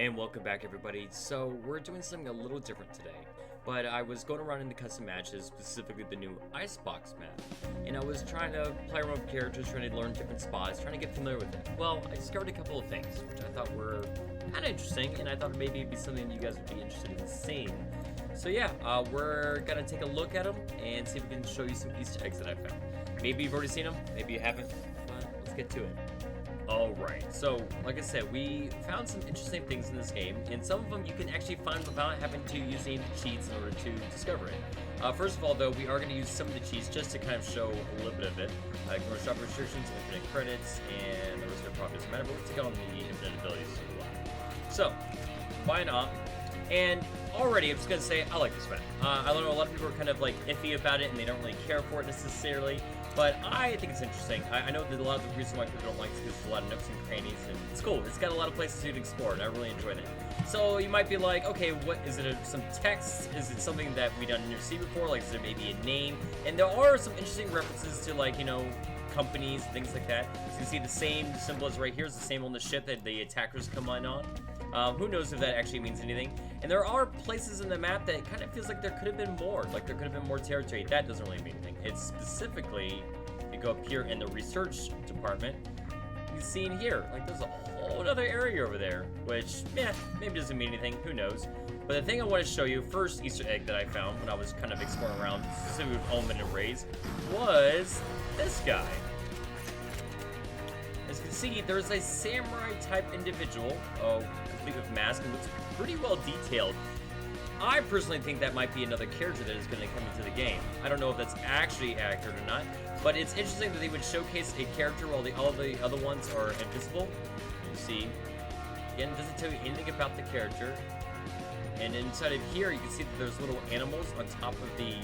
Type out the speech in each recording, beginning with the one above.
And welcome back, everybody. So we're doing something a little different today, but I was going around in the custom matches, specifically the new Icebox map, and I was trying to play around with characters, trying to learn different spots, trying to get familiar with it. Well, I discovered a couple of things which I thought were kind of interesting, and I thought maybe it'd be something you guys would be interested in seeing. So yeah, we're gonna take a look at them and see if we can show you some Easter eggs that I found. Maybe you've already seen them, maybe you haven't, but let's get to it. Alright, so like I said, we found some interesting things in this game, and some of them you can actually find without having to use any cheats in order to discover it. First of all, though, we are going to use some of the cheats just to kind of show a little bit of it. Ignore shop restrictions, infinite credits, and the rest of it probably doesn't matter, but we'll take on the infinite abilities as well. So, why not? And already, I'm just going to say, I like this map. I know a lot of people are kind of like iffy about it, and they don't really care for it necessarily. But I think it's interesting. I know that a lot of the reason why people don't like it is because there's a lot of nooks and crannies, and it's cool. It's got a lot of places to explore, and I really enjoyed it. So you might be like, okay, what is it? Some text? Is it something that we done never see before? Like, is there maybe a name? And there are some interesting references to, like, you know, companies, things like that. So you can see the same symbol as right here is the same on the ship that the attackers come on. Who knows if that actually means anything. And there are places in the map that kind of feels like there could have been more. Like there could have been more territory. That doesn't really mean anything. It's specifically, you go up here in the research department, you see in here, like there's a whole other area over there, which, maybe doesn't mean anything. Who knows? But the thing I want to show you, first Easter egg that I found when I was kind of exploring around, specifically with Omen and Rays, was this guy. As you can see, there's a samurai-type individual, complete with mask, and looks pretty well detailed. I personally think that might be another character that is going to come into the game. I don't know if that's actually accurate or not, but it's interesting that they would showcase a character while all the other ones are invisible. You see, again, it doesn't tell you anything about the character. And inside of here, you can see that there's little animals on top of the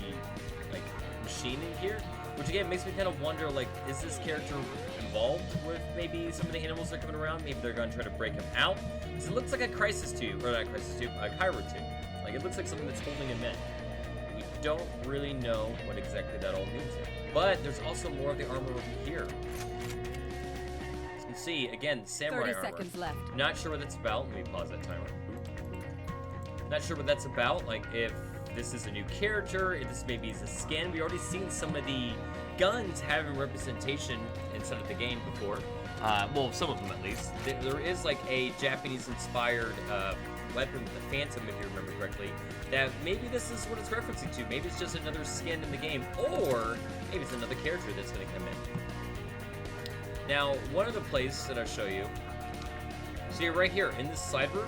machine in here, which again makes me kind of wonder, like, is this character involved with maybe some of the animals that are coming around? Maybe they're going to try to break him out. Because it looks like a crisis tube, or not a crisis tube, a Kyro tube. Like, it looks like something that's holding him in. We don't really know what exactly that all means yet. But there's also more of the armor over here. As you can see, again, samurai 30 armor. seconds left. Not sure what that's about. Let me pause that timer. Not sure what that's about. Like, if this is a new character, if this maybe is a skin. We already seen some of the guns having representation inside of the game before. Well, some of them at least. There is like a Japanese-inspired weapon with the Phantom, if you remember correctly, that maybe this is what it's referencing to. Maybe it's just another skin in the game, or maybe it's another character that's going to come in. Now, one other place that I'll show you, see right here in this side room,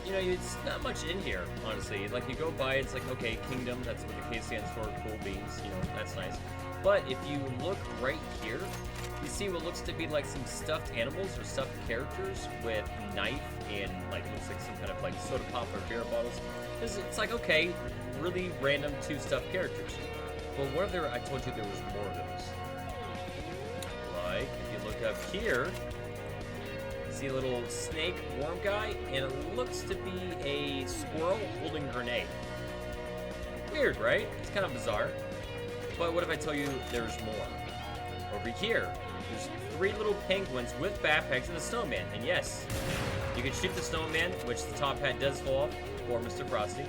you know, it's not much in here, honestly. Like, you go by, it's like, okay, Kingdom, that's what the K stands for, cool beans, you know, that's nice. But if you look right here, you see what looks to be like some stuffed animals or stuffed characters with knife and, like, looks like some kind of, like, soda pop or beer bottles. It's like, okay, really random two stuffed characters. But what if there, I told you there was more of those. Like, if you look up here, see a little snake worm guy, and it looks to be a squirrel holding a grenade. Weird, right? It's kind of bizarre. But what if I tell you there's more? Over here, there's 3 little penguins with backpacks and a snowman. And yes, you can shoot the snowman, which the top hat does fall off, for Mr. Frosty.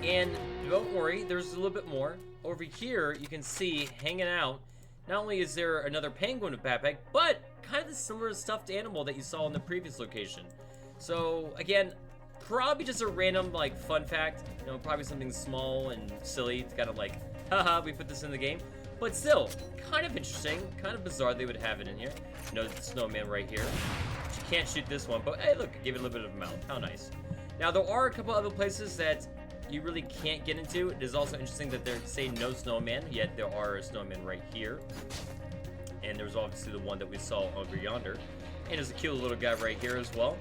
And don't worry, there's a little bit more. Over here, you can see hanging out, not only is there another penguin with backpack, but kind of the similar stuffed animal that you saw in the previous location. So again, probably just a random like fun fact, you know, probably something small and silly. It's kind of like, haha, we put this in the game. But still, kind of interesting, kind of bizarre they would have it in here. You know, the snowman right here. You can't shoot this one, but hey, look, give it a little bit of a mouth. How nice. Now, there are a couple other places that you really can't get into. It is also interesting that they're saying no snowman, yet there are a snowman right here. And there's obviously the one that we saw over yonder. And there's a cute little guy right here as well.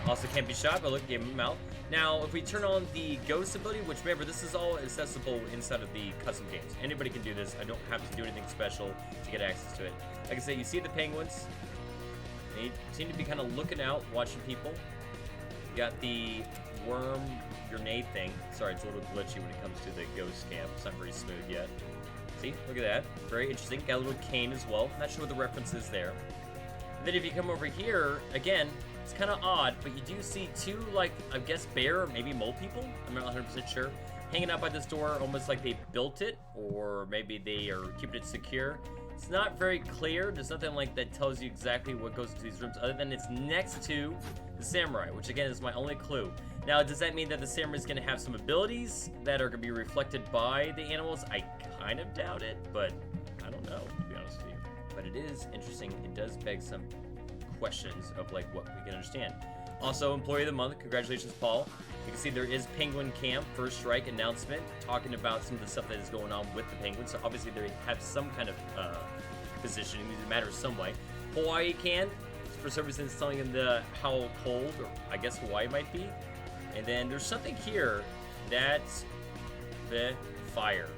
Also can't be shot, but look, gave him a mouth. Now, if we turn on the ghost ability, which remember, this is all accessible inside of the custom games. Anybody can do this. I don't have to do anything special to get access to it. Like I said, you see the penguins. They seem to be kind of looking out, watching people. You got the worm grenade thing. Sorry, it's a little glitchy when it comes to the ghost camp. It's not very smooth yet. See, look at that. Very interesting. Got a little cane as well. Not sure what the reference is there. Then if you come over here, again, It's kind of odd, but you do see two, like, I guess bear or maybe mole people, I'm not 100% sure, hanging out by this door almost like they built it, or maybe they are keeping it secure. It's not very clear. There's nothing like that tells you exactly what goes into these rooms other than it's next to the samurai, which again is my only clue. Now, does that mean that the samurai is going to have some abilities that are going to be reflected by the animals? I kind of doubt it, but I don't know, to be honest with you. But it is interesting. It does beg some questions of like what we can understand. Also, Employee of the Month, congratulations, Paul. You can see there is Penguin Camp, First Strike announcement, talking about some of the stuff that is going on with the Penguins. So obviously they have some kind of positioning, it matters some way. Hawaii Can, for some reason it's telling them how cold, or I guess Hawaii might be. And then there's something here that's the fire.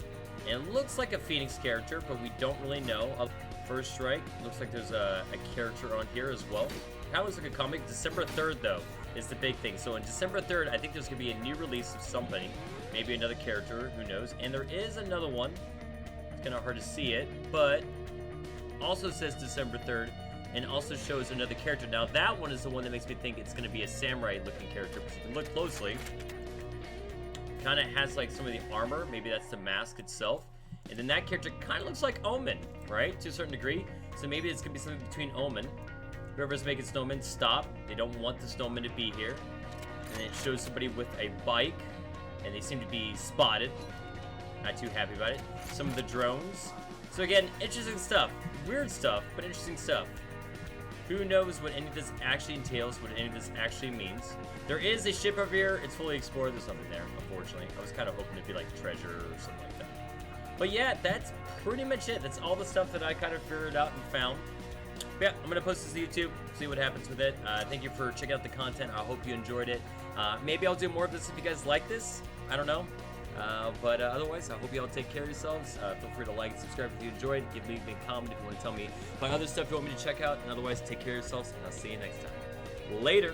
And it looks like a Phoenix character, but we don't really know. First Strike, looks like there's a character on here as well. Kind of looks like a comic. December 3rd, though, is the big thing. So on December 3rd, I think there's going to be a new release of somebody. Maybe another character, who knows. And there is another one. It's kind of hard to see it, but also says December 3rd and also shows another character. Now, that one is the one that makes me think it's going to be a samurai-looking character, because if you look closely, kind of has like some of the armor. Maybe that's the mask itself. And then that character kind of looks like Omen, right? To a certain degree. So maybe it's going to be something between Omen. Whoever's making snowmen, stop. They don't want the snowmen to be here. And it shows somebody with a bike, and they seem to be spotted. Not too happy about it. Some of the drones. So again, interesting stuff. Weird stuff, but interesting stuff. Who knows what any of this actually entails, what any of this actually means. There is a ship over here. It's fully explored. There's nothing there, unfortunately. I was kind of hoping it'd be like treasure or something like that. But yeah, that's pretty much it. That's all the stuff that I kind of figured out and found. But yeah, I'm going to post this to YouTube, see what happens with it. Thank you for checking out the content. I hope you enjoyed it. Maybe I'll do more of this if you guys like this. I don't know. But otherwise, I hope you all take care of yourselves. Feel free to like and subscribe if you enjoyed. Leave me a comment if you want to tell me about other stuff you want me to check out. And otherwise, take care of yourselves, and I'll see you next time. Later.